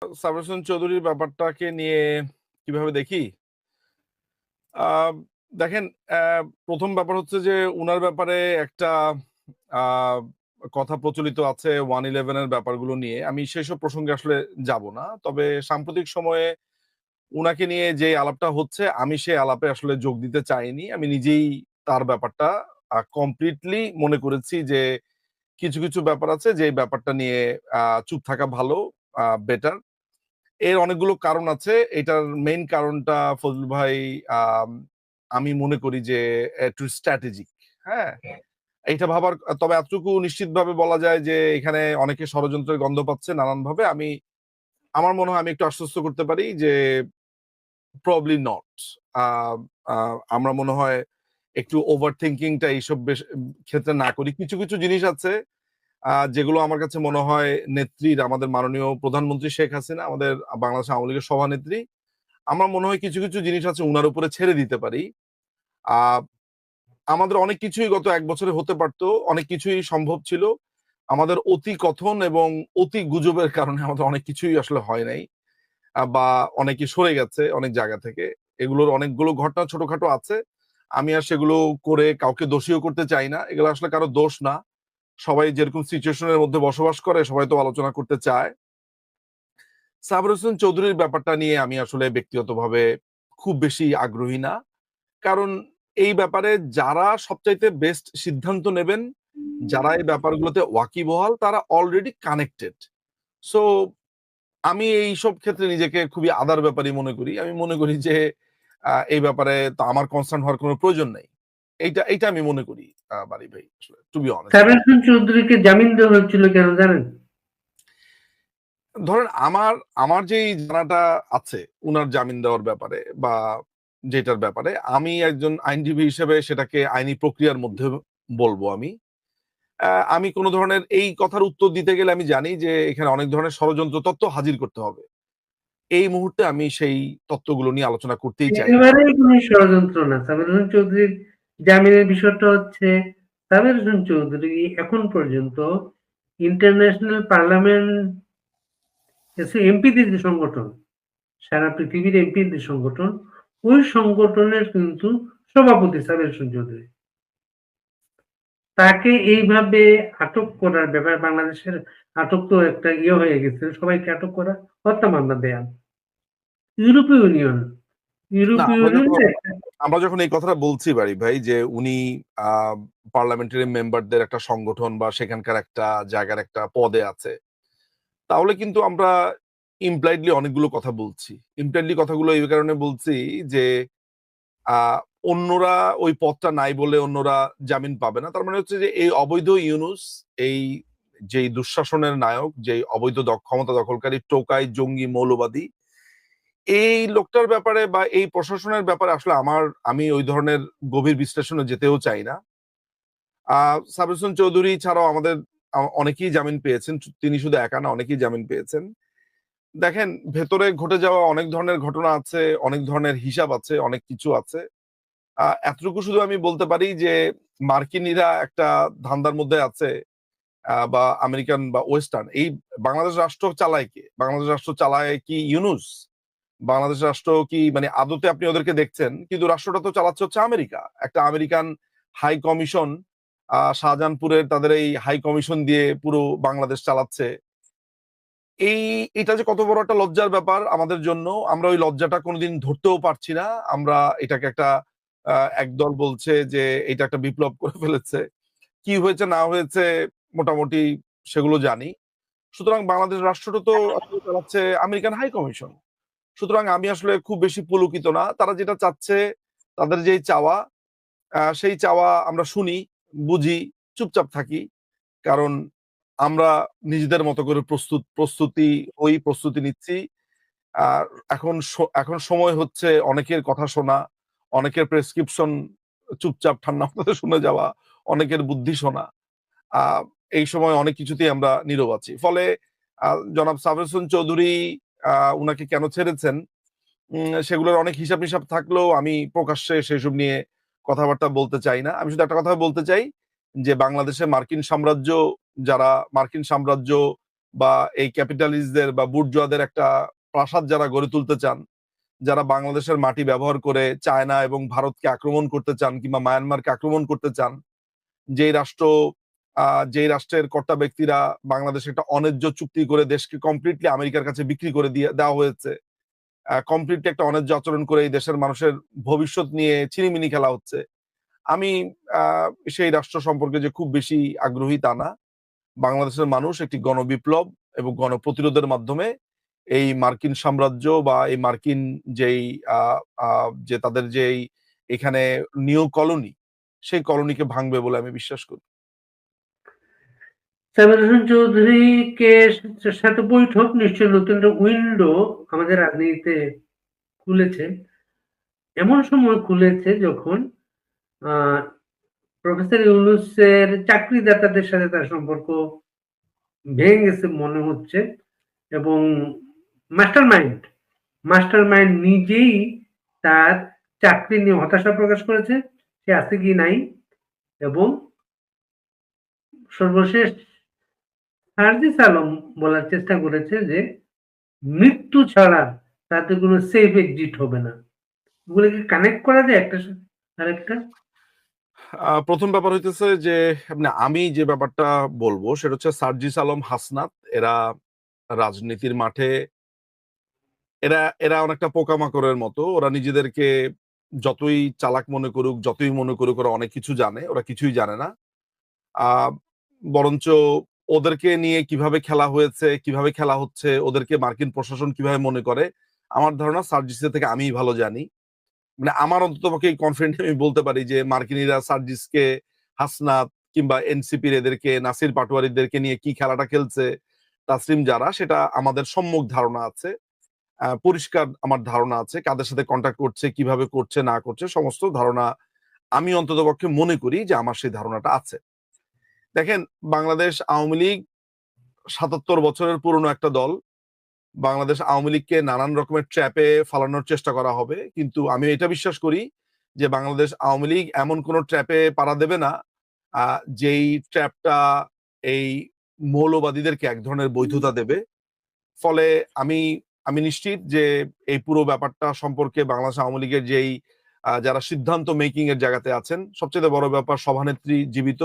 সাবর হোসেন চৌধুরীর ব্যাপারটাকে নিয়ে কিভাবে দেখি? আ দেখেন, ১ম ব্যাপার হচ্ছে যে উনার ব্যাপারে একটা আ কথা প্রচলিত আছে 111 এর ব্যাপারগুলো নিয়ে। আমি সেসব প্রসঙ্গে আসলে যাব না। তবে সাম্প্রতিক সময়ে উনাকে নিয়ে যে আলাপটা হচ্ছে, আমি সেই আলাপে আসলে যোগ দিতে চাইনি। আমি নিজেই তার ব্যাপারটা কমপ্লিটলি মনে করেছি যে কিছু ব্যাপার আছে যে ব্যাপারটা নিয়ে চুপ থাকা ভালো, বেটার। এর অনেকগুলো কারণ আছে। এটার মেইন কারণটা ফজলুল ভাই, আম আমি মনে করি যে একটু স্ট্র্যাটেজিক। হ্যাঁ? এইটা ভাবার, তবে এতটুকু নিশ্চিতভাবে বলা যায় যে এখানে অনেকে ষড়যন্ত্রের গন্ধ পাচ্ছে নানানভাবে। আমার মনে হয় আমি একটু আশ্বস্ত করতে পারি যে প্রবাবলি নট। আ আ আমরা মনে হয় একটু ওভার থিংকিং টা এইসব ক্ষেত্রে না করি। কিছু জিনিস আছে যেগুলো আমার কাছে মনে হয় নেত্রীর, আমাদের মাননীয় প্রধানমন্ত্রী শেখ হাসিনা, আমাদের বাংলাদেশ আওয়ামী লীগের সভানেত্রী, আমার মনে হয় কিছু জিনিস আছে উনার উপরে ছেড়ে দিতে পারি। আ আমাদের অনেক কিছুই গত ১ বছরে হতে পারত। অনেক কিছুই সম্ভব ছিল। আমাদের অতি কথন এবং অতি গুজবের কারণে আমাদের অনেক কিছুই আসলে হয় নাই। বা অনেকে সরে গেছে অনেক জায়গা থেকে। এগুলোর অনেকগুলো ঘটনা ছোটখাটো আছে। আমি আর সেগুলো করে কাউকে দোষীও করতে চাই না। এগুলো আসলে কারো দোষ না। সবাই যেরকম সিচুয়েশন এর মধ্যে বসবাস করে, সবাই তো আলোচনা করতে চায়। সাবর হোসেন চৌধুরীর ব্যাপারটা নিয়ে আমি আসলে ব্যক্তিগতভাবে খুব বেশি আগ্রহী না। কারণ এই ব্যাপারে যারা সবচাইতে বেস্ট সিদ্ধান্ত নেবেন, যারা এই ব্যাপারগুলোতে ওয়াকিবহাল, তারা অলরেডি কানেক্টেড। সো আমি এইসব ক্ষেত্রে নিজেকে খুবই আদার ব্যাপারই মনে করি। আমি মনে করি যে এই ব্যাপারে তো আমার কনসার্ন হওয়ার কোনো প্রয়োজন নেই। এইটা আমি মনে করি বারী ভাই, আসলে টু বি অনেস্ট। সাবের হোসেন চৌধুরীকে জামিন দেওয়া হয়েছিল কেন জানেন? ধরেন আমার আমার যেই জানাটা আছে উনার জামিন দেওয়ার ব্যাপারে বা যেটার ব্যাপারে, আমি একজন আইনজীবী হিসেবে সেটাকে আইনি প্রক্রিয়ার মধ্যে বলবো আমি। আমি কোন ধরনের এই কথার উত্তর দিতে গেলে আমি জানি যে এখানে অনেক ধরনের ষড়যন্ত্র তত্ত্ব হাজির করতে হবে। এই মুহূর্তে আমি সেই তত্ত্বগুলো নিয়ে আলোচনা করতেই চাই না। একেবারেই কোনো ষড়যন্ত্র না। সাবের হোসেন চৌধুরীর জামিনের বিষয়টা হচ্ছে, সাবের হোসেন চৌধুরী এখন পর্যন্ত ইন্টারন্যাশনাল পার্লামেন্ট এমপিদের যে সংগঠন, সারা পৃথিবীর এমপিদের সংগঠন, ওই সংগঠনের কিন্তু সভাপতি সাবের হোসেন চৌধুরী। তাকে এইভাবে আটক করার ব্যাপারে বাংলাদেশের আটক তো একটা হয়ে গেছে, সবাইকে আটক করা, হত্যা মামলা দেয়া। ইউরোপীয় ইউনিয়ন না, ইউরোপীয় ইউনিয়নের আমরা যখন এই কথাটা বলছি বাড়ি ভাই যে উনি পার্লামেন্টারি মেম্বারদের একটা সংগঠন বা সেখানকার একটা জায়গার একটা পদে আছে, তাহলে কিন্তু আমরা ইমপ্লাইডলি অনেকগুলো কথা বলছি। ইমপ্লাইডলি কথাগুলো এই কারণে বলছি যে আহ, অন্যরা ওই পদটা নাই বলে অন্যরা জামিন পাবে না। তার মানে হচ্ছে যে এই অবৈধ ইউনুস, এই যেই দুঃশাসনের নায়ক, যেই অবৈধ ক্ষমতা দখলকারী টোকাই জঙ্গি মৌলবাদী, এই লোকটার ব্যাপারে বা এই প্রশাসনের ব্যাপারে আসলে আমি ওই ধরনের গভীর বিশ্লেষণে যেতেও চাই না। সাবির হোসেন চৌধুরী ছাড়াও আমাদের অনেকেই জামিন পেয়েছেন। তিনি শুধু একা না, অনেকেই জামিন পেয়েছেন। দেখেন, ভেতরে ঘটে যাওয়া অনেক ধরনের ঘটনা আছে, অনেক ধরনের হিসাব আছে, অনেক কিছু আছে। এতটুকু শুধু আমি বলতে পারি যে মার্কিনীরা একটা ধান্দার মধ্যে আছে, বা আমেরিকান বা ওয়েস্টার্ন, এই বাংলাদেশ রাষ্ট্র চালায় কে? বাংলাদেশ রাষ্ট্র চালায় কি ইউনুস? বাংলাদেশ রাষ্ট্র কি মানে আদতে আপনি ওদেরকে দেখছেন, কিন্তু রাষ্ট্রটা তো চালাচ্ছে হচ্ছে আমেরিকা। একটা আমেরিকান হাই কমিশন, শাহজাহানপুরের তাদের এই হাই কমিশন দিয়ে পুরো বাংলাদেশ চালাচ্ছে। এই এটা যে কত বড় একটা লজ্জার ব্যাপার আমাদের জন্য, আমরা ওই লজ্জাটা কোনোদিন ধরতেও পারছি না। আমরা এটাকে একটা একদল বলছে যে এটা একটা বিপ্লব করে ফেলেছে। কি হয়েছে না হয়েছে মোটামুটি সেগুলো জানি। সুতরাং বাংলাদেশ রাষ্ট্রটা তো আসলে চালাচ্ছে আমেরিকান হাই কমিশন। সুতরাং আমি আসলে খুব বেশি পুলকিত না। তারা যেটা চাচ্ছে, তাদের যেই চাওয়া, সেই চাওয়া আমরা শুনি, বুঝি, চুপচাপ থাকি। কারণ আমরা নিজেদের মতো করে প্রস্তুতি নিচ্ছি। আর এখন সময় হচ্ছে অনেকের কথা শোনা, অনেকের প্রেসক্রিপশন চুপচাপ ঠান্ডা মাথায় শুনে যাওয়া, অনেকের বুদ্ধি শোনা। আ এই সময় অনেক কিছুতেই আমরা নীরব আছি। ফলে জনাব সাবের হোসেন চৌধুরী উনাকে কেন ছেড়েছেন, সেগুলোর অনেক হিসাব-নিসাব থাকলেও আমি প্রকাশ্যে সেসব নিয়ে কথাবার্তা বলতে চাই না। আমি শুধু একটা কথা বলতে চাই যে বাংলাদেশে মার্কিন সাম্রাজ্য বা এই ক্যাপিটালিস্টদের বা বুর্জোয়াদের একটা প্রাসাদ যারা গড়ে তুলতে চান, যারা বাংলাদেশের মাটি ব্যবহার করে চায়না এবং ভারতকে আক্রমণ করতে চান কিংবা মায়ানমারকে আক্রমণ করতে চান, যেই রাষ্ট্র যেই রাষ্ট্রের কর্তা ব্যক্তিরা বাংলাদেশে একটা অন্যায্য চুক্তি করে দেশকে কমপ্লিটলি আমেরিকার কাছে বিক্রি করে দেওয়া হয়েছে, কমপ্লিটলি একটা অন্যায্য আচরণ করে এই দেশের মানুষের ভবিষ্যৎ নিয়ে ছিনিমিনি খেলা হচ্ছে। আমি সেই রাষ্ট্র সম্পর্কে যে খুব বেশি আগ্রহী তা না। বাংলাদেশের মানুষ একটি গণবিপ্লব এবং গণপ্রতিরোধের মাধ্যমে এই মার্কিন সাম্রাজ্য বা এই মার্কিন যেই যে তাদের যেই এখানে নিউ কলোনি, সেই কলোনিকে ভাঙবে বলে আমি বিশ্বাস করি। সাবির হোসেন চৌধুরীকে সাথে বৈঠক নিশ্চয়ই নতুন একটা উইন্ডো আমাদের রাজনীতিতে খুলেছে। এমন সময় খুলেছে যখন প্রফেসর ইউনূসের চাকরিদাতাদের সাথে তার সম্পর্ক ভেঙে গেছে মনে হচ্ছে, এবং মাস্টারমাইন্ড নিজেই তার চাকরি নিয়ে হতাশা প্রকাশ করেছে, সে আছে কি নাই, এবং সর্বশেষ সার্জিস আলম বলার চেষ্টা করেছে যে মৃত্যু ছাড়া তাতে কোনো সেফ এক্সিট হবে না। এগুলোকে কানেক্ট করা যায় একটা সাথে আরেকটা? প্রথম ব্যাপার হইতেছে যে আমি যে ব্যাপারটা বলবো সেটা হচ্ছে সার্জিস আলম, হাসনাত এরা রাজনীতির মাঠে এরা এরা অনেকটা পোকামাকড়ের মতো। ওরা নিজেদেরকে যতই চালাক মনে করুক, যতই মনে করুক ওরা অনেক কিছু জানে, ওরা কিছুই জানে না। বরঞ্চ ওদেরকে নিয়ে কিভাবে খেলা হয়েছে, কিভাবে খেলা হচ্ছে, ওদেরকে মার্কিন প্রশাসন কিভাবে মনে করে, আমার ধারণা সার্জিসের থেকে আমিই ভালো জানি। আমার অন্ততপক্ষে কনফিডেন্ট আমি বলতে পারি যে মার্কিনিরা সার্জিসকে, হাসনাত কিংবা এনসিপির এদেরকে, নাসির পাটোয়ারিদেরকে নিয়ে কি খেলাটা খেলছে, তাসলিম যারা, সেটা আমাদের সম্যক ধারণা আছে। পরিষ্কার আমার ধারণা আছে কাদের সাথে কন্ট্যাক্ট করছে, কিভাবে করছে না করছে, সমস্ত ধারণা আমি অন্ততপক্ষে মনে করি যে আমার সেই ধারণাটা আছে। দেখেন, বাংলাদেশ আওয়ামী লীগ ৭৭ বছরের পুরনো একটা দল। বাংলাদেশ আওয়ামী লীগকে নানান রকমের ট্র্যাপে ফালানোর চেষ্টা করা হবে, কিন্তু আমি এটা বিশ্বাস করি যে বাংলাদেশ আওয়ামী লীগ এমন কোন ট্র্যাপে পাড়া দেবে না যেই ট্র্যাপটা এই মৌলবাদীদেরকে এক ধরনের বৈধতা দেবে। ফলে আমি আমি নিশ্চিত যে এই পুরো ব্যাপারটা সম্পর্কে বাংলাদেশ আওয়ামী লীগের যেই যারা সিদ্ধান্ত মেকিং এর জায়গাতে আছেন, সবচেয়ে বড় ব্যাপার সভানেত্রী জীবিত,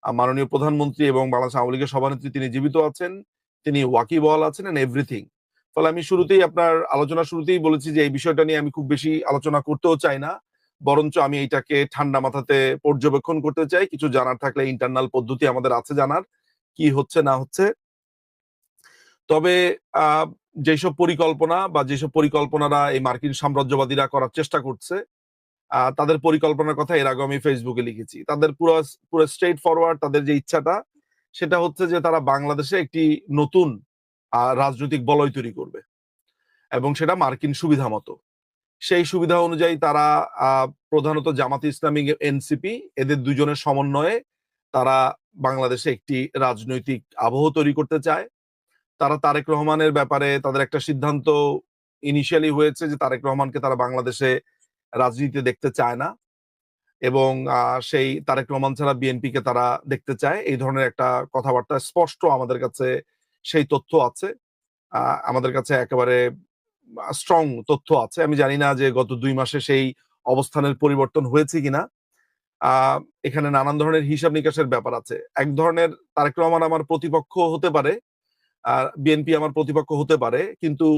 মাননীয় প্রধানমন্ত্রী এবং বাংলাদেশ আওয়ামী লীগের সভানেত্রী তিনি জীবিত আছেন, তিনি ওয়াকিবহাল আছেন এন্ড এভরিথিং। ফলে আমি শুরুতেই আপনার আলোচনা শুরুতেই বলেছি যে এই বিষয়টা নিয়ে আমি খুব বেশি আলোচনা করতেও চাই না, বরঞ্চ আমি এইটাকে ঠান্ডা মাথাতে পর্যবেক্ষণ করতে চাই। কিছু জানার থাকলে ইন্টারনাল পদ্ধতি আমাদের আছে জানার কি হচ্ছে না হচ্ছে। তবে যেসব পরিকল্পনা বা যেসব পরিকল্পনারা এই মার্কিন সাম্রাজ্যবাদীরা করার চেষ্টা করছে, তাদের পরিকল্পনার কথা এর আগে আমি ফেসবুকে লিখেছি। তাদের পুরো পুরো স্ট্রেট ফরওয়ার্ড তাদের যে ইচ্ছাটা, সেটা হচ্ছে যে তারা বাংলাদেশে একটি নতুন রাজনৈতিক বলয় তৈরি করবে এবং সেটা মার্কিন সুবিধা মতো। সেই সুবিধা অনুযায়ী তারা প্রধানত জামাতে ইসলামী, এনসিপি এদের দুজনের সমন্বয়ে তারা বাংলাদেশে একটি রাজনৈতিক আবহ তৈরি করতে চায়। তারা তারেক রহমানের ব্যাপারে তাদের একটা সিদ্ধান্ত ইনিশিয়ালি হয়েছে যে তারেক রহমানকে তারা বাংলাদেশে রাজনীতিতে দেখতে চায় না, এবং সেই তারেক রহমান ছাড়া বিএনপিকে তারা দেখতে চায়। এই ধরনের একটা কথাবার্তা স্পষ্ট আমাদের কাছে সেই তথ্য আছে, আমাদের কাছে একেবারে স্ট্রং তথ্য আছে। আমি জানি না যে গত ২ মাসে সেই অবস্থানের পরিবর্তন হয়েছে কিনা। এখানে নানান ধরনের হিসাব নিকাশের ব্যাপার আছে। এক ধরনের তারেক রহমান আমার প্রতিপক্ষ হতে পারে, বিএনপি আমার প্রতিপক্ষ হতে পারে, কিন্তু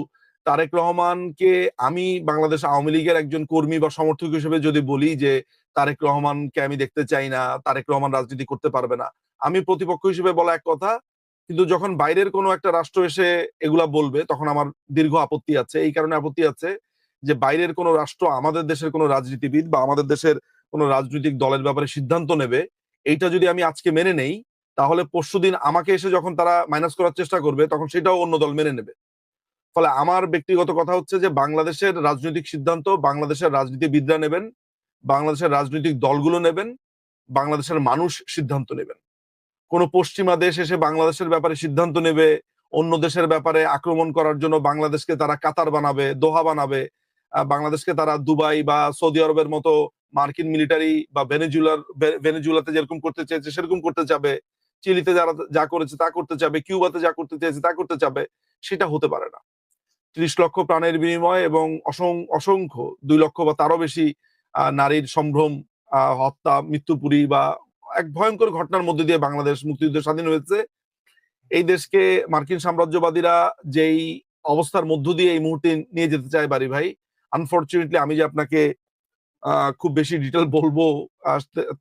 তারেক রহমানকে আমি বাংলাদেশ আওয়ামী লীগের একজন কর্মী বা সমর্থক হিসেবে যদি বলি যে তারেক রহমানকে আমি দেখতে চাই না, তারেক রহমান রাজনীতি করতে পারবে না, আমি প্রতিপক্ষ হিসেবে বলা এক কথা, কিন্তু যখন বাইরের কোনো একটা রাষ্ট্র এসে এগুলা বলবে তখন আমার দীর্ঘ আপত্তি আছে। এই কারণে আপত্তি আছে যে বাইরের কোনো রাষ্ট্র আমাদের দেশের কোনো রাজনীতিবিদ বা আমাদের দেশের কোনো রাজনৈতিক দলের ব্যাপারে সিদ্ধান্ত নেবে, এইটা যদি আমি আজকে মেনে নেই, তাহলে পরশুদিন আমাকে এসে যখন তারা মাইনাস করার চেষ্টা করবে তখন সেটাও অন্য দল মেনে নেবে। ফলে আমার ব্যক্তিগত কথা হচ্ছে যে বাংলাদেশের রাজনৈতিক সিদ্ধান্ত বাংলাদেশের রাজনীতিবিদরা নেবেন, বাংলাদেশের রাজনৈতিক দলগুলো নেবেন, বাংলাদেশের মানুষ সিদ্ধান্ত নেবেন। কোন পশ্চিমা দেশ এসে বাংলাদেশের ব্যাপারে সিদ্ধান্ত নেবে, অন্য দেশের ব্যাপারে আক্রমণ করার জন্য বাংলাদেশকে তারা কাতার বানাবে, দোহা বানাবে, বাংলাদেশকে তারা দুবাই বা সৌদি আরবের মতো মার্কিন মিলিটারি বা ভেনেজুয়েলাতে যেরকম করতে চেয়েছে সেরকম করতে চিলিতে যারা যা করেছে তা করতে চাবে, কিউবাতে যা করতে চেয়েছে তা করতে চাবে, সেটা হতে পারে না। ৩০ লক্ষ প্রাণের বিনিময় এবং অসংখ্য ২ লক্ষ বা তারও বেশি নারীর সম্ভ্রম, হত্যা, মৃত্যুপুরী বা এক ভয়ঙ্কর ঘটনার মধ্যে দিয়ে বাংলাদেশ মুক্তিযুদ্ধ স্বাধীন হয়েছে। এই দেশকে মার্কিন সাম্রাজ্যবাদীরা যেই অবস্থার মধ্য দিয়ে এই মুহূর্তে নিয়ে যেতে চায় বাড়ি ভাই, আনফরচুনেটলি আমি যে আপনাকে খুব বেশি ডিটেল বলবো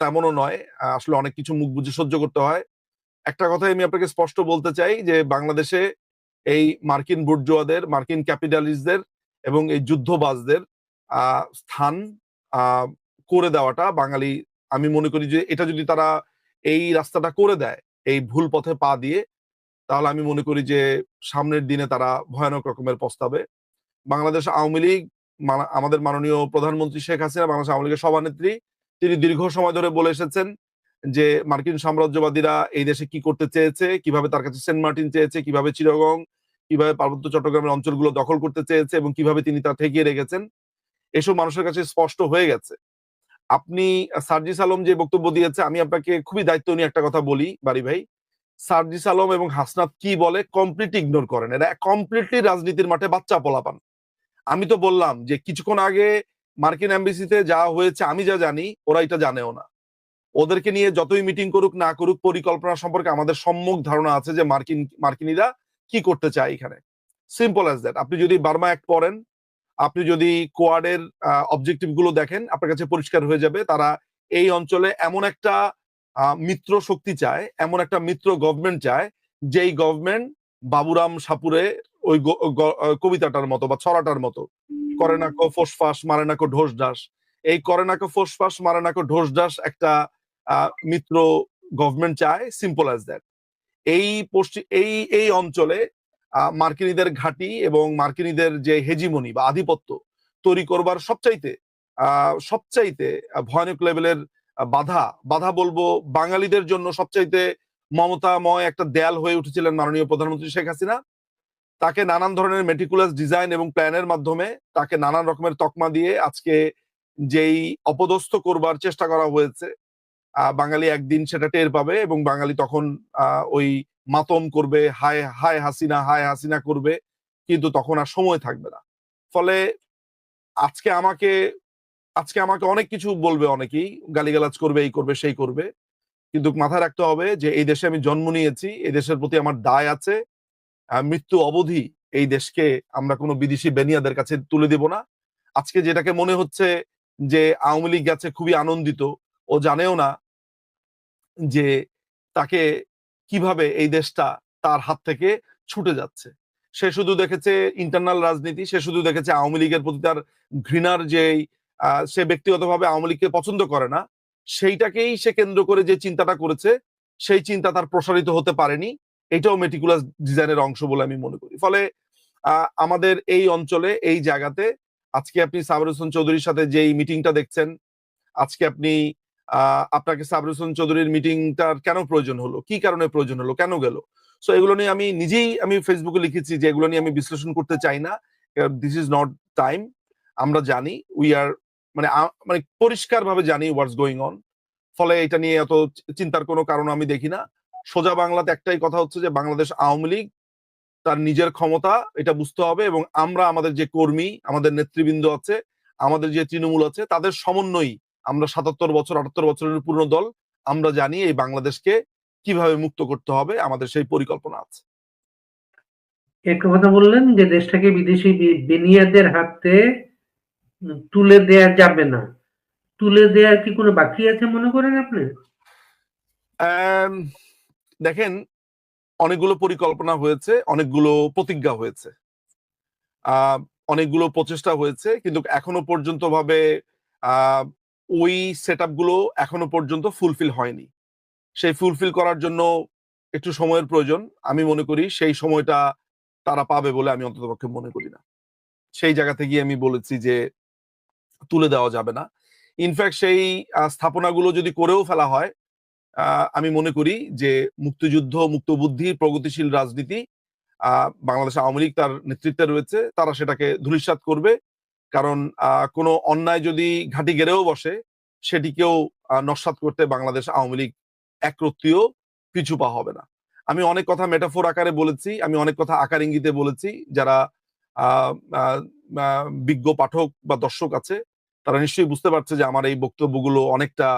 তেমনও নয়। আসলে অনেক কিছু মুখ বুঝে সহ্য করতে হয়। একটা কথাই আমি আপনাকে স্পষ্ট বলতে চাই যে বাংলাদেশে এই মার্কিন বুর্জোয়াদের, মার্কিন ক্যাপিটালিস্টদের এবং এই যুদ্ধবাজদের স্থান করে দেওয়াটা বাঙালি, আমি মনে করি যে এটা যদি তারা এই রাস্তাটা করে দেয় এই ভুল পথে পা দিয়ে, তাহলে আমি মনে করি যে সামনের দিনে তারা ভয়ানক রকমের পস্তাবে। বাংলাদেশ আওয়ামী লীগ, আমাদের মাননীয় প্রধানমন্ত্রী শেখ হাসিনা, বাংলাদেশ আওয়ামী লীগের সভানেত্রী, তিনি দীর্ঘ সময় ধরে বলে এসেছেন যে মার্কিন সাম্রাজ্যবাদীরা এই দেশে কি করতে চেয়েছে, কিভাবে তার কাছে সেন্ট মার্টিন চেয়েছে, কিভাবে চিটাগং, কিভাবে পার্বত্য চট্টগ্রামের অঞ্চলগুলো দখল করতে চেয়েছে এবং কিভাবে তিনি তা ঠেকিয়ে রেখেছেন, এসব মানুষের কাছে স্পষ্ট হয়ে গেছে। আপনি সার্জিস আলম যে বক্তব্য দিয়েছে, আমি আপনাকে খুবই দায়িত্ব নিয়ে একটা কথা বলি বাড়ি ভাই, সার্জিস আলম এবং হাসনাত কি বলে কমপ্লিটলি ইগনোর করেন। এরা কমপ্লিটলি রাজনীতির মাঠে বাচ্চা পোলাপান। আমি তো বললাম যে কিছুক্ষণ আগে মার্কিন এমবেসিতে যা হয়েছে, আমি যা জানি ওরা এটা জানেও না। ওদেরকে নিয়ে যতই মিটিং করুক না করুক, পরিকল্পনা সম্পর্কে আমাদের সম্যক ধারণা আছে যে মার্কিনীরা কি করতে চায় এখানে। Simple as that. আপনি যদি বার্মা অ্যাক্ট পড়েন, আপনি যদি কোয়াডের অবজেক্টিভ গুলো দেখেন, আপনার কাছে পরিষ্কার হয়ে যাবে তারা এই অঞ্চলে এমন একটা মিত্র শক্তি চায়, এমন একটা মিত্র গভর্নমেন্ট চায়, যেই গভর্নমেন্ট বাবুরাম সাপুরে ওই কবিতাটার মতো বা ছড়াটার মতো, করে না কো ফোসফাস মারে না কো ঢোস ঢাস, এই করে না কো ফোসফাস মারে না কো ঢোস ঢাস একটা মিত্র গভর্নমেন্ট চায়। Simple as that. এই এই অঞ্চলে মার্কিনীদের ঘাঁটি এবং মার্কিনীদের যে হেজিমনি বা আধিপত্য তৈরি করবার সবচাইতে ভয়ানক লেভেলের বাধা বলবো বাঙালিদের জন্য সবচাইতে মমতাময় একটা দেয়াল হয়ে উঠেছিলেন মাননীয় প্রধানমন্ত্রী শেখ হাসিনা। তাকে নানান ধরনের মেটিকুলাস ডিজাইন এবং প্ল্যানের মাধ্যমে তাকে নানান রকমের তকমা দিয়ে আজকে যেই অপদস্থ করবার চেষ্টা করা হয়েছে, বাঙালি একদিন সেটা টের পাবে এবং বাঙালি তখন ওই মাতম করবে, হায় হায় হাসিনা, হায় হাসিনা করবে, কিন্তু তখন আর সময় থাকবে না। ফলে আজকে আমাকে অনেক কিছু বলবে, অনেকেই গালিগালাজ করবে, এই করবে সেই করবে, কিন্তু মাথায় রাখতে হবে যে এই দেশে আমি জন্ম নিয়েছি, এই দেশের প্রতি আমার দায় আছে। মৃত্যু অবধি এই দেশকে আমরা কোনো বিদেশি বেনিয়াদের কাছে তুলে দেব না। আজকে যেটাকে মনে হচ্ছে যে আওয়ামী লীগ গেছে খুবই আনন্দিত, ও জানেও না যে তাকে কিভাবে এই দেশটা তার হাত থেকে ছুটে যাচ্ছে। সে শুধু দেখেছে ইন্টারনাল রাজনীতি, সে শুধু দেখেছে আওয়ামী লীগের প্রতি তার ঘৃণার যেই সে ব্যক্তিগতভাবে আওয়ামী লীগকে পছন্দ করে না, সেইটাকেই সে কেন্দ্র করে যে চিন্তাটা করেছে, সেই চিন্তা তার প্রসারিত হতে পারেনি। এটাও মেটিকুলাস ডিজাইনের অংশ বলে আমি মনে করি। ফলে আমাদের এই অঞ্চলে এই জায়গাতে আজকে আপনি সাবর হোসেন চৌধুরীর সাথে যেই মিটিংটা দেখছেন, আজকে আপনি আপনাকে সাবর হোসেন চৌধুরীর মিটিংটার কেন প্রয়োজন হলো, কি কারণে প্রয়োজন হলো, কেন গেল, সো এগুলো নিয়ে আমি নিজেই ফেসবুকে লিখেছি যে এগুলো নিয়ে আমি বিশ্লেষণ করতে চাই না। This is not time. আমরা জানি, উই আর মানে পরিষ্কার ভাবে জানি হোয়াটস গোয়িং অন। ফলে এটা নিয়ে এত চিন্তার কোনো কারণ আমি দেখি না। সোজা বাংলাতে একটাই কথা হচ্ছে যে বাংলাদেশ আওয়ামী লীগ তার নিজের ক্ষমতা এটা বুঝতে হবে এবং আমরা আমাদের যে কর্মী, আমাদের নেতৃবৃন্দ আছে, আমাদের যে তৃণমূল আছে, তাদের সমন্বয়ী আমরা ৭৭ বছর ৭৮ বছরের পুরনো দল, আমরা জানি এই বাংলাদেশকে কিভাবে মুক্ত করতে হবে, আমাদের সেই পরিকল্পনা আছে। একটা কথা বললেন যে দেশটাকে বিদেশি বেনিয়াদের হাতে তুলে দেয়া যাবে না। তুলে দেওয়ার কি কোনো বাকি আছে মনে করেন আপনি? দেখেন, অনেকগুলো পরিকল্পনা হয়েছে, অনেকগুলো প্রতিজ্ঞা হয়েছে, অনেকগুলো প্রচেষ্টা হয়েছে, কিন্তু এখনো পর্যন্ত ভাবে ওই সেট গুলো এখনো পর্যন্ত ফুলফিল হয়নি। সেই ফুলফিল করার জন্য একটু সময়ের প্রয়োজন। আমি মনে করি সেই সময়টা তারা পাবে বলে আমি অন্ততপক্ষে মনে করি না। সেই জায়গা থেকে আমি বলেছি যে তুলে দেওয়া যাবে না। ইনফ্যাক্ট সেই স্থাপনাগুলো যদি করেও ফেলা হয়, আমি মনে করি যে মুক্তিযুদ্ধ, মুক্তবুদ্ধি, প্রগতিশীল রাজনীতি, বাংলাদেশ আওয়ামী লীগ তার নেতৃত্বে রয়েছে, তারা সেটাকে ধূলিসাৎ করবে। কারণ কোনো অন্যায় যদি ঘাঁটি গেড়েও বসে, সেটিকেও নস্যাৎ করতে বাংলাদেশ আওয়ামী লীগ একরত্তিও পিছু পা হবে না। আমি অনেক কথা মেটাফোর আকারে বলেছি, আমি অনেক কথা আকার ইঙ্গিতে বলেছি। যারা আহ, আহ, বিজ্ঞ পাঠক বা দর্শক আছে তারা নিশ্চয়ই বুঝতে পারছে যে আমার এই বক্তব্যগুলো অনেকটা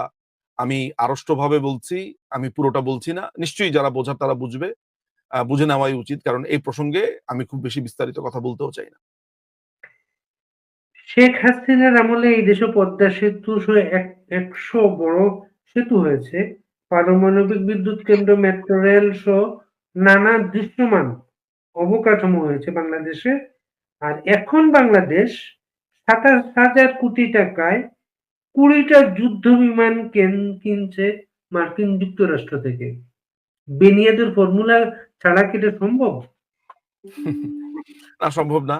আমি আড়ষ্টভাবে বলছি, আমি পুরোটা বলছি না। নিশ্চয়ই যারা বোঝার তারা বুঝবে, বুঝে নেওয়াই উচিত, কারণ এই প্রসঙ্গে আমি খুব বেশি বিস্তারিত কথা বলতেও চাই না। শেখ হাসিনার আমলে এই দেশে পদ্মা সেতু সহ 100 বড় সেতু হয়েছে, পারমাণবিক বিদ্যুৎ কেন্দ্র, মেট্রো রেল সহ নানা দৃশ্যমান অবকাঠামো হয়েছে বাংলাদেশে। আর এখন বাংলাদেশ 27,000 কোটি টাকায় 20টা যুদ্ধ বিমান কিনছে মার্কিন যুক্তরাষ্ট্র থেকে। বেনিয়াদের ফর্মুলা ছাড়া কি এটা সম্ভব? না, সম্ভব না।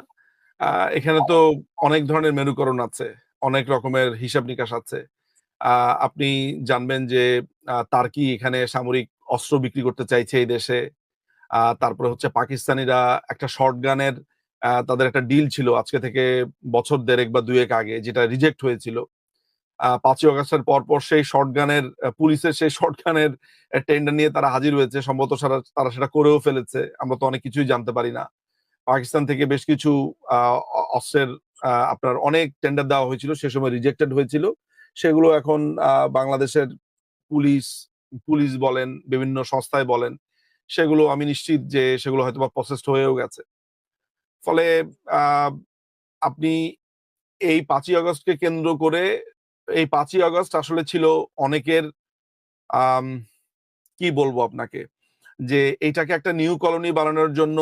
এখানে তো অনেক ধরনের মেরুকরণ আছে, অনেক রকমের হিসাব নিকাশ আছে। আপনি জানবেন যে তার্কি এখানে সামরিক অস্ত্র বিক্রি করতে চাইছে এই দেশে। তারপরে হচ্ছে পাকিস্তানিরা একটা শর্ট গানের তাদের একটা ডিল ছিল আজকে থেকে বছর দেড়েক বা দুয়েক আগে, যেটা রিজেক্ট হয়েছিল। 5ই অগস্টের পর সেই শর্ট গানের পুলিশের সেই শর্ট গানের টেন্ডার নিয়ে তারা হাজির হয়েছে, সম্ভবত তারা সেটা করেও ফেলেছে। আমরা তো অনেক কিছুই জানতে পারি না। পাকিস্তান থেকে বেশ কিছু অস্ত্রের আপনার অনেক টেন্ডার দেওয়া হয়েছিল, সে সময় রিজেক্টেড হয়েছিল। সেগুলো এখন বাংলাদেশের পুলিশ পুলিশ বলেন, বিভিন্ন সংস্থায় বলেন, সেগুলো আমি নিশ্চিত যে সেগুলো হয়তো বা প্রসেসড হয়েও গেছে। ফলে আহ, আপনি এই 5ই আগস্টকে কেন্দ্র করে, এই 5ই আগস্ট আসলে ছিল অনেকের আম, কি বলবো আপনাকে, যে এইটাকে একটা নিউ কলোনি বানানোর জন্য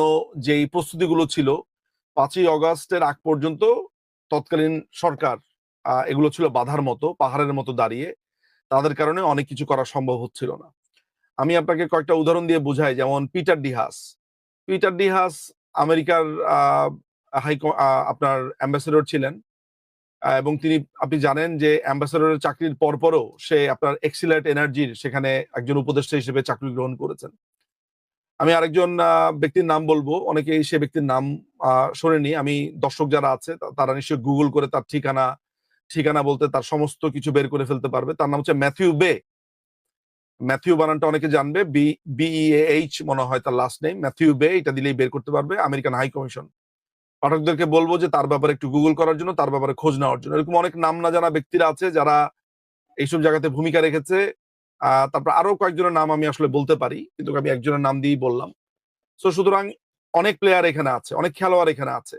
যেই প্রস্তুতিগুলো ছিল 5ই আগস্টের আগ পর্যন্ত তৎকালীন সরকার, এগুলো ছিল বাধার মতো, পাহাড়ের মতো দাঁড়িয়ে। তাদের কারণে অনেক কিছু করা সম্ভব হচ্ছিল না। আমি আপনাকে কয়েকটা উদাহরণ দিয়ে বুঝাই। যেমন পিটার ডি হাস আমেরিকার আহ, হাই আপনার অ্যাম্বাসেডর ছিলেন। এবং তিনি, আপনি জানেন যে অ্যাম্বাসেডরের চাকরির পরপরও সে আপনার এক্সিলারেট এনার্জির সেখানে একজন উপদেষ্টা হিসেবে চাকরি গ্রহণ করেছেন। আমি আরেকজন ব্যক্তির নাম বলবো, অনেকেই সে ব্যক্তির নাম শোনেনি। আমি, দর্শক যারা আছে তারা নিশ্চয়ই গুগল করে তার ঠিকানা ঠিকানা বলতে তার সমস্ত কিছু বের করে ফেলতে পারবে। তার নাম হচ্ছে ম্যাথিউ বে। ম্যাথিউ বানানটা অনেকে জানবে, BEAH মনে হয় তার লাস্ট নেম, ম্যাথিউ বে, এটা দিলেই বের করতে পারবে। American high commission. পাঠকদেরকে বলবো যে তার ব্যাপারে একটু গুগল করার জন্য, তার ব্যাপারে খোঁজ নেওয়ার জন্য। এরকম অনেক নাম না জানা ব্যক্তিরা আছে যারা এইসব জায়গাতে ভূমিকা রেখেছে। তারপর আরো কয়েকজনের নাম আমি আসলে বলতে পারি, কিন্তু আমি একজনের নাম দিয়েই বললাম। সুতরাং অনেক প্লেয়ার এখানে আছে, অনেক খেলোয়াড় এখানে আছে।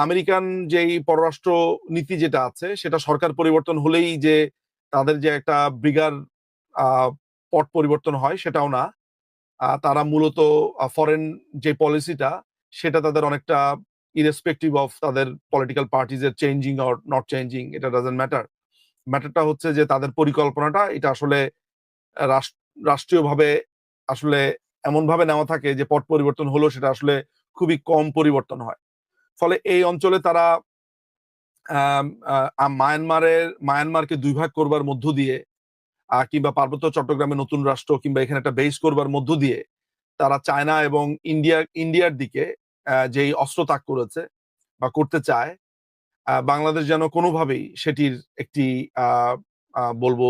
আমেরিকান যেই পররাষ্ট্র নীতি যেটা আছে, সেটা সরকার পরিবর্তন হলেই যে তাদের যে একটা ব্রিগার পট পরিবর্তন হয় সেটাও না। তারা মূলত ফরেন যে পলিসিটা, সেটা তাদের অনেকটা ইরেসপেক্টিভ অফ তাদের পলিটিক্যাল পার্টিজ এর চেঞ্জিং অর নট চেঞ্জিং, এটা ডাজেন্ট ম্যাটার। ম্যাটারটা হচ্ছে যে তাদের পরিকল্পনাটা এটা আসলে রাষ্ট্রীয়ভাবে আসলে এমন ভাবে নেওয়া থাকে যে পট পরিবর্তন হলো সেটা আসলে খুবই কম পরিবর্তন হয়। ফলে এই অঞ্চলে তারা মায়ানমারকে দুই ভাগ করবার মধ্য দিয়ে, কিংবা পার্বত্য চট্টগ্রামে নতুন রাষ্ট্র কিংবা এখানে একটা বেস করবার মধ্য দিয়ে তারা চায়না এবং ইন্ডিয়ার দিকে যেই অস্ত্র তাক করেছে বা করতে চায়, বাংলাদেশ যেন কোনোভাবেই সেটির একটি বলবো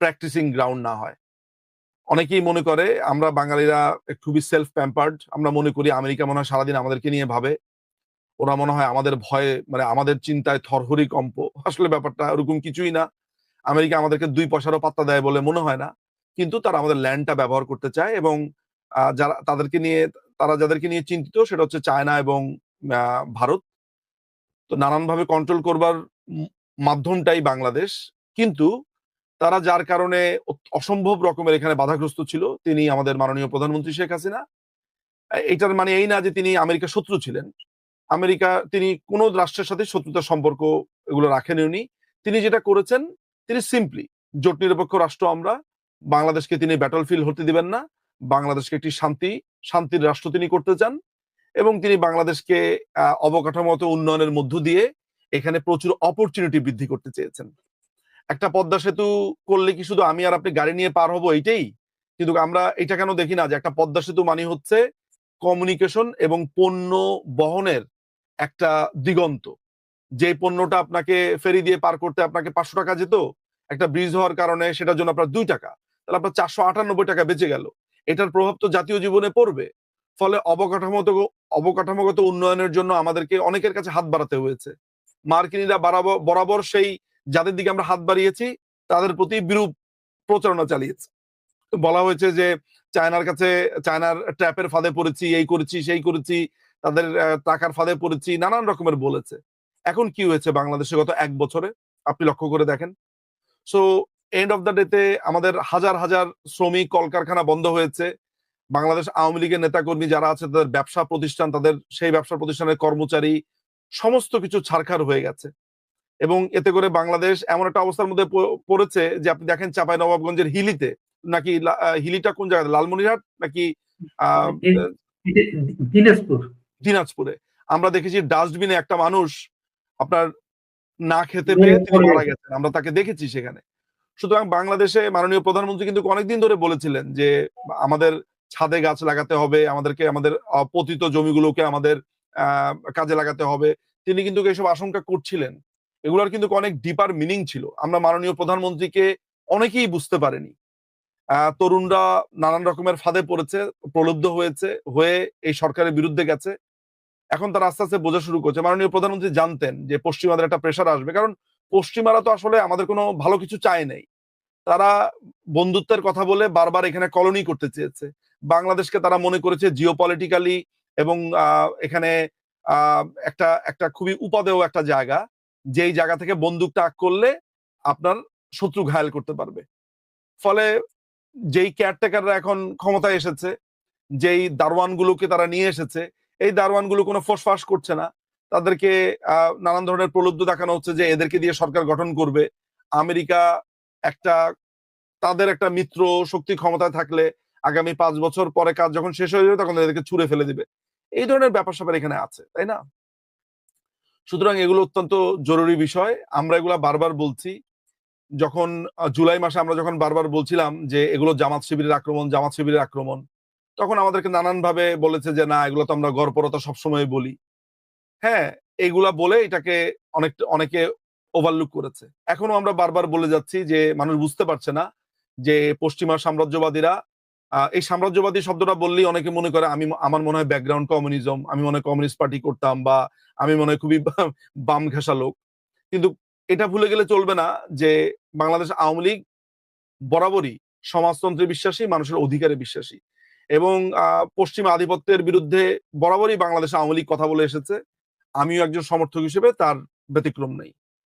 প্র্যাকটিসিং গ্রাউন্ড না হয়। অনেকেই মনে করে আমরা বাঙালিরা খুবই সেলফ প্যাম্পার্ড, আমরা মনে করি আমেরিকা মনে হয় সারাদিন আমাদেরকে নিয়ে ভাবে, ওরা মনে হয় আমাদের ভয়ে, মানে আমাদের চিন্তায় থরহরি কম্প। আসলে ব্যাপারটা ওরকম কিছুই না। আমেরিকা আমাদেরকে 2 পয়সারও পাত্তা দেয় বলে মনে হয় না, কিন্তু তারা আমাদের ল্যান্ডটা ব্যবহার করতে চায়। এবং যারা তাদেরকে নিয়ে, তারা যাদেরকে নিয়ে চিন্তিত সেটা হচ্ছে চায়না এবং ভারত। তো নানানভাবে কন্ট্রোল করবার মাধ্যমটাই বাংলাদেশ। কিন্তু তারা যার কারণে অসম্ভব রকমের এখানে বাধাগ্রস্ত ছিল, তিনি আমাদের মাননীয় প্রধানমন্ত্রী শেখ হাসিনা। এটার মানে এই না যে তিনি আমেরিকার শত্রু ছিলেন। তিনি কোনো রাষ্ট্রের সাথে শত্রুতার সম্পর্ক এগুলো রাখেন উনি। তিনি যেটা করেছেন, তিনি সিম্পলি জোট নিরপেক্ষ রাষ্ট্র আমরা, বাংলাদেশকে তিনি ব্যাটল ফিল্ড হতে দিবেন না, বাংলাদেশকে একটি শান্তির রাষ্ট্র তিনি করতে চান। এবং তিনি বাংলাদেশকে অবকাঠামোগত উন্নয়নের মধ্য দিয়ে এখানে প্রচুর অপরচুনিটি বৃদ্ধি করতে চেয়েছেন। একটা পদ্মা সেতু করলে কি শুধু আমি আর আপনি গাড়ি নিয়ে পার হবো এইটাই? কিন্তু আমরা এটা কেন দেখি না যে একটা পদ্মা সেতু মানে হচ্ছে কমিউনিকেশন এবং পণ্য বহনের একটা দিগন্ত। যে পণ্যটা আপনাকে ফেরি দিয়ে পার করতে আপনাকে 500 টাকা যেত, একটা ব্রিজ হওয়ার কারণে সেটার জন্য আপনার 2 টাকা। তাহলে আপনার 498 টাকা বেঁচে গেল। এটার প্রভাব তো জাতীয় জীবনে পড়বে। ফলে অবকাঠামোগত উন্নয়নের জন্য আমাদেরকে অনেকের কাছে হাত বাড়াতে হয়েছে। মার্কিনীরা বরাবর সেই যাদের দিকে আমরা হাত বাড়িয়েছি তাদের প্রতি বিরূপ প্রচারণা চালিয়েছে। বলা হয়েছে যে চায়নার ট্র্যাপের ফাঁদে পড়েছি, এই করেছি সেই করেছি, তাদের টাকার ফাঁদে পড়েছি, নানান রকমের বলেছে। এখন কি হয়েছে বাংলাদেশে গত 1 বছরে আপনি লক্ষ্য করে দেখেন। সো এন্ড অফ দ্য ডেতে আমাদের হাজার হাজার শ্রমিক কলকারখানা বন্ধ হয়েছে। বাংলাদেশ আওয়ামী লীগের নেতাকর্মী যারা আছে তাদের ব্যবসা প্রতিষ্ঠান, তাদের সেই ব্যবসা প্রতিষ্ঠানের কর্মচারী সমস্ত কিছু ছারখার হয়ে গেছে। এবং এতে করে বাংলাদেশ এমন একটা অবস্থার মধ্যে পড়েছে যে আপনি দেখেন চাঁপাইনবাবগঞ্জের হিলিতে নাকি হিলিটা কোন জায়গায়, লালমনিরহাট নাকি দিনাজপুর, দিনাজপুরে আমরা দেখেছি ডাস্টবিনে একটা মানুষ আপনার না খেতে পেয়ে তিনি মারা গেছেন, আমরা তাকে দেখেছি সেখানে। সুতরাং বাংলাদেশে মাননীয় প্রধানমন্ত্রী কিন্তু অনেকদিন ধরে বলেছিলেন যে আমাদের ছাদে গাছ লাগাতে হবে, আমাদেরকে আমাদের পতিত জমিগুলোকে আমাদের কাজে লাগাতে হবে। তিনি কিন্তু এসব আশঙ্কা করছিলেন। এগুলোর কিন্তু অনেক ডিপার মিনিং ছিল, আমরা মাননীয় প্রধানমন্ত্রীকে অনেকেই বুঝতে পারেনি। তরুণরা নানান রকমের ফাঁদে পড়েছে, প্রলুব্ধ হয়েছে, হয়ে এই সরকারের বিরুদ্ধে গেছে। এখন তারা আস্তে আস্তে বোঝা শুরু করছে। মাননীয় প্রধানমন্ত্রী জানতেন যে পশ্চিমাদের একটা প্রেশার আসবে, কারণ পশ্চিমারা তো আসলে আমাদের কোনো ভালো কিছু চায় নাই। তারা বন্ধুত্বের কথা বলে বারবার এখানে কলোনি করতে চেয়েছে। বাংলাদেশকে তারা মনে করেছে জিওপলিটিক্যালি এবং এখানে একটা একটা খুবই উপাদেয় একটা জায়গা, যেই জায়গা থেকে বন্দুক তাক করলে আপনার শত্রু ঘায়েল করতে পারবে। ফলে যেই কেয়ারটেকাররা এখন ক্ষমতায় এসেছে, যেই দারোয়ানগুলোকে তারা নিয়ে এসেছে, এই দারোয়ানগুলো কোনো ফোসফাস করছে না। তাদেরকে নানান ধরনের প্রলুব্ধ দেখানো হচ্ছে যে এদেরকে দিয়ে সরকার গঠন করবে। আমেরিকা একটা তাদের একটা মিত্র শক্তি ক্ষমতায় থাকলে আগামী 5 বছর পরে কাজ যখন শেষ হয়ে যাবে তখন এদেরকে ছুঁড়ে ফেলে দিবে। এই ধরনের ব্যাপার-স্যাপার এখানে আছে, তাই না? সুতরাং এগুলো অত্যন্ত জরুরি বিষয়। আমরা এগুলা বারবার বলছি। যখন জুলাই মাসে আমরা যখন বারবার বলছিলাম যে এগুলো জামাত শিবিরের আক্রমণ, জামাত শিবিরের আক্রমণ, তখন আমাদেরকে নানানভাবে বলেছে যে না এগুলো তো আমরা গড়পড়তা সবসময় বলি। হ্যাঁ, এগুলা বলে এটাকে অনেকে ওভারলুক করেছে। এখনো আমরা বারবার বলে যাচ্ছি যে মানুষ বুঝতে পারছে না যে পশ্চিমা সাম্রাজ্যবাদীরা এই সাম্রাজ্যবাদী শব্দটা বললেই অনেকে মনে করে আমার মনে হয় ব্যাকগ্রাউন্ড কমিউনিজম, আমি মনে হয় কমিউনিস্ট পার্টি করতাম বা আমি মনে হয় খুবই বাম ঘেঁষা লোক। কিন্তু এটা ভুলে গেলে চলবে না যে বাংলাদেশ আওয়ামী লীগ বরাবরই সমাজতন্ত্রে বিশ্বাসী, মানুষের অধিকারে বিশ্বাসী এবং পশ্চিমা আধিপত্যের বিরুদ্ধে বরাবরই বাংলাদেশ আওয়ামী লীগ কথা বলে এসেছে। আমিও একজন সমর্থক হিসেবে তার ব্যতিক্রম নেই।